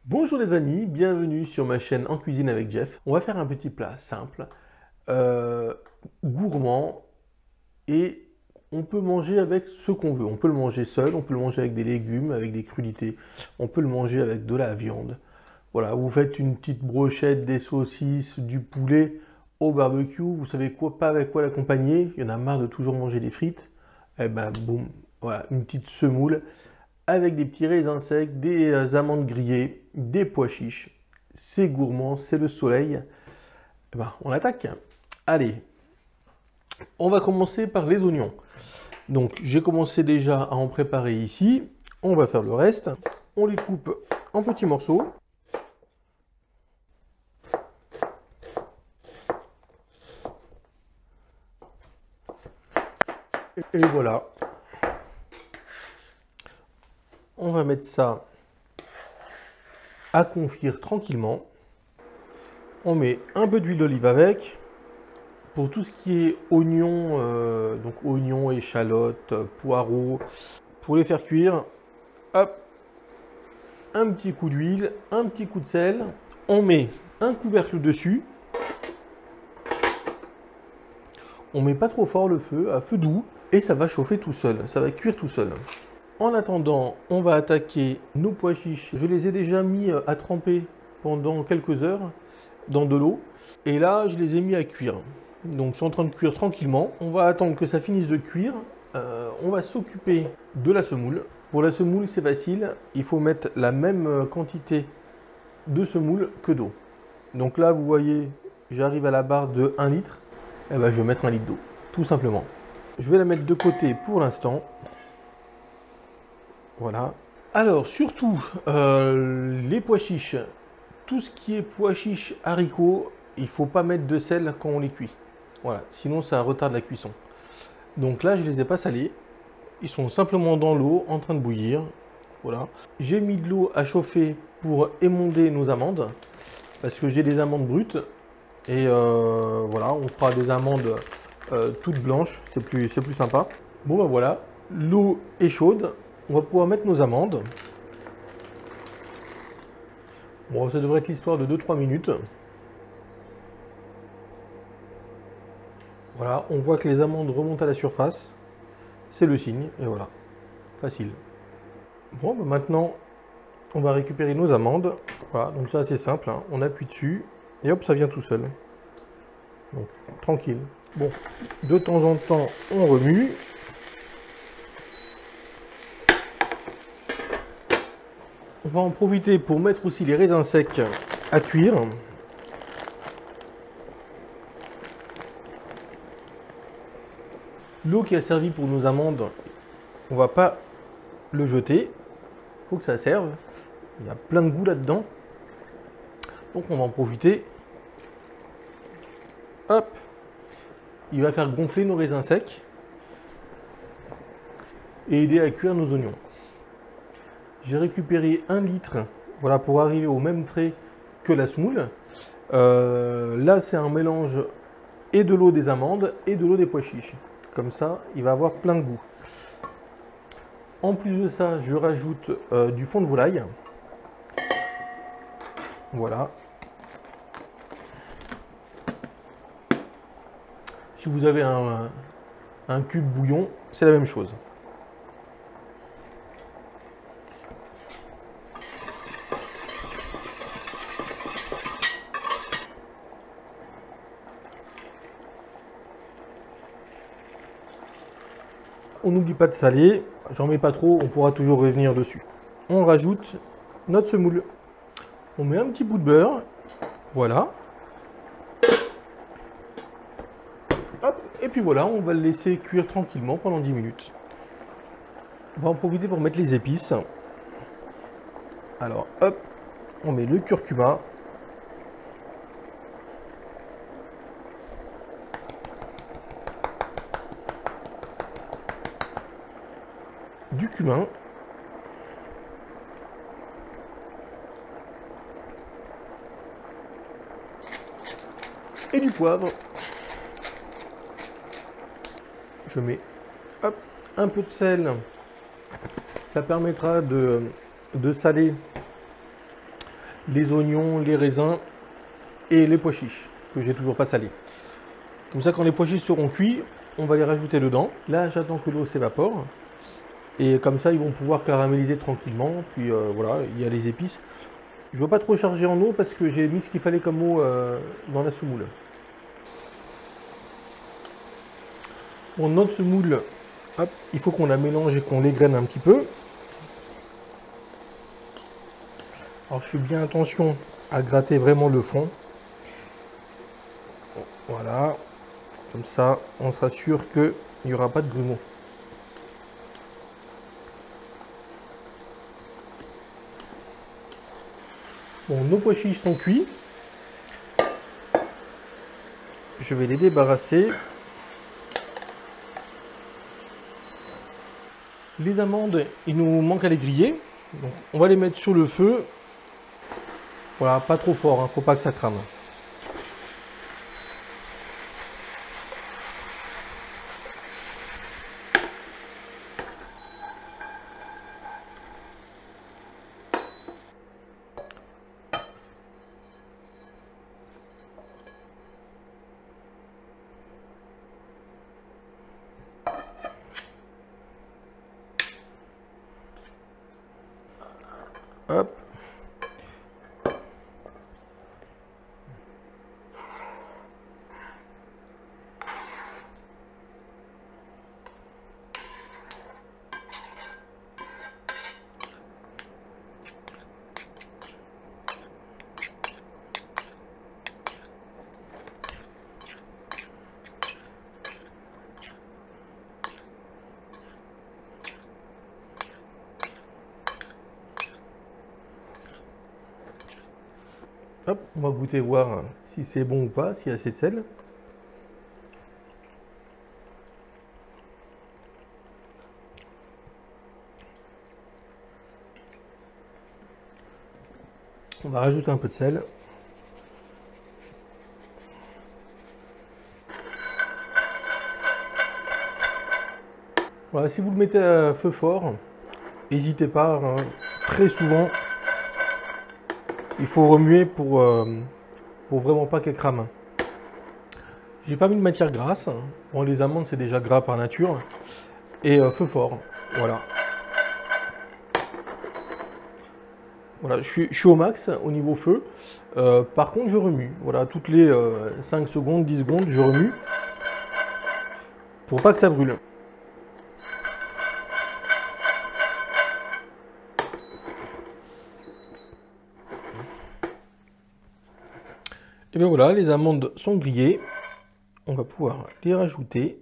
Bonjour les amis, bienvenue sur ma chaîne En Cuisine avec Jeff. On va faire un petit plat simple, gourmand, et on peut manger avec ce qu'on veut. On peut le manger seul, on peut le manger avec des légumes, avec des crudités, on peut le manger avec de la viande. Voilà, vous faites une petite brochette, des saucisses, du poulet au barbecue, vous savez quoi, pas avec quoi l'accompagner, il y en a marre de toujours manger des frites. Eh ben boum, voilà, une petite semoule avec des petits raisins secs, des amandes grillées, des pois chiches. C'est gourmand, c'est le soleil. Eh ben, on attaque. Allez, on va commencer par les oignons. Donc j'ai commencé déjà à en préparer ici. On va faire le reste. On les coupe en petits morceaux. Et voilà. On va mettre ça à confire tranquillement. On met un peu d'huile d'olive avec. Pour tout ce qui est oignons, donc oignons, échalotes, poireaux, pour les faire cuire, hop, un petit coup d'huile, un petit coup de sel. On met un couvercle dessus. On met pas trop fort le feu, à feu doux, et ça va chauffer tout seul, ça va cuire tout seul. En attendant, on va attaquer nos pois chiches. Je les ai déjà mis à tremper pendant quelques heures dans de l'eau. Et là, je les ai mis à cuire. Donc, ils sont en train de cuire tranquillement. On va attendre que ça finisse de cuire. On va s'occuper de la semoule. Pour la semoule, c'est facile. Il faut mettre la même quantité de semoule que d'eau. Donc là, vous voyez, j'arrive à la barre de 1 litre. Et ben, je vais mettre 1 litre d'eau, tout simplement. Je vais la mettre de côté pour l'instant. Voilà. Alors, surtout, les pois chiches. Tout ce qui est pois chiches, haricots, il ne faut pas mettre de sel quand on les cuit. Voilà, sinon ça retarde la cuisson. Donc là, je ne les ai pas salés. Ils sont simplement dans l'eau, en train de bouillir. Voilà. J'ai mis de l'eau à chauffer pour émonder nos amandes. Parce que j'ai des amandes brutes. Et voilà, on fera des amandes toutes blanches. C'est plus sympa. Bon, ben voilà. L'eau est chaude. On va pouvoir mettre nos amandes. Bon, ça devrait être l'histoire de 2-3 minutes. Voilà, on voit que les amandes remontent à la surface. C'est le signe, et voilà. Facile. Bon, bah maintenant, on va récupérer nos amandes. Voilà, donc c'est assez simple, hein. On appuie dessus, et hop, ça vient tout seul. Donc, tranquille. Bon, de temps en temps, on remue. On va en profiter pour mettre aussi les raisins secs à cuire. L'eau qui a servi pour nos amandes, on va pas le jeter. Il faut que ça serve. Il y a plein de goût là-dedans. Donc on va en profiter. Hop. Il va faire gonfler nos raisins secs et aider à cuire nos oignons. J'ai récupéré 1 litre, voilà, pour arriver au même trait que la semoule. Là, c'est un mélange et de l'eau des amandes et de l'eau des pois chiches. Comme ça, il va avoir plein de goût. En plus de ça, je rajoute du fond de volaille. Voilà. Si vous avez un cube bouillon, c'est la même chose. On n'oublie pas de saler, j'en mets pas trop, on pourra toujours revenir dessus. On rajoute notre semoule. On met un petit bout de beurre, voilà. Hop, et puis voilà, on va le laisser cuire tranquillement pendant 10 minutes. On va en profiter pour mettre les épices. Alors hop, on met le curcuma. Du cumin. Et du poivre. Je mets hop, un peu de sel. Ça permettra de saler les oignons, les raisins et les pois chiches, que j'ai toujours pas salés. Comme ça, quand les pois chiches seront cuits, on va les rajouter dedans. Là, j'attends que l'eau s'évapore. Et comme ça, ils vont pouvoir caraméliser tranquillement. Puis voilà, il y a les épices. Je ne veux pas trop charger en eau parce que j'ai mis ce qu'il fallait comme eau dans la semoule. Bon, notre semoule, hop, il faut qu'on la mélange et qu'on l'égrène un petit peu. Alors je fais bien attention à gratter vraiment le fond. Voilà, comme ça on sera sûr qu'il n'y aura pas de grumeaux. Bon, nos pois chiches sont cuits. Je vais les débarrasser. Les amandes, il nous manque à les griller. Donc, on va les mettre sur le feu. Voilà, pas trop fort, hein, faut pas que ça crame. Hop. Hop, on va goûter voir si c'est bon ou pas, s'il y a assez de sel. On va rajouter un peu de sel. Voilà, si vous le mettez à feu fort, n'hésitez pas, hein, très souvent, il faut remuer pour vraiment pas qu'elle crame. J'ai pas mis de matière grasse. Bon, les amandes c'est déjà gras par nature. Et feu fort, voilà. Voilà, je suis au max au niveau feu. Par contre, je remue. Voilà, toutes les 5 secondes, 10 secondes, je remue. Pour pas que ça brûle. Et bien voilà, les amandes sont grillées. On va pouvoir les rajouter.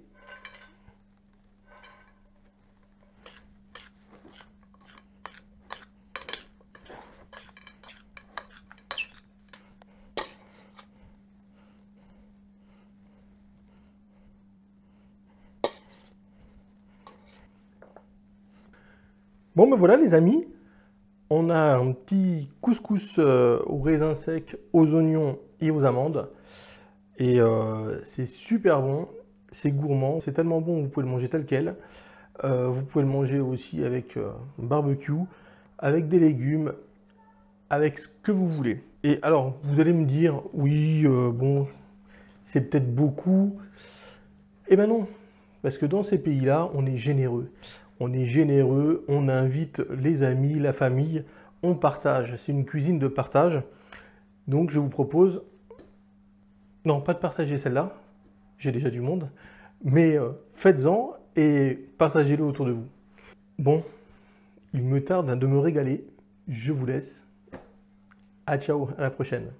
Bon ben voilà les amis, on a un petit couscous aux raisins secs, aux oignons et aux amandes. Et c'est super bon, c'est gourmand, c'est tellement bon vous pouvez le manger tel quel. Vous pouvez le manger aussi avec barbecue, avec des légumes, avec ce que vous voulez. Et alors, vous allez me dire, oui, bon, c'est peut-être beaucoup. Eh ben non, parce que dans ces pays-là, on est généreux. On est généreux, on invite les amis, la famille, on partage. C'est une cuisine de partage. Donc je vous propose, non, pas de partager celle-là, j'ai déjà du monde, mais faites-en et partagez-le autour de vous. Bon, il me tarde de me régaler, je vous laisse. À ciao, à la prochaine.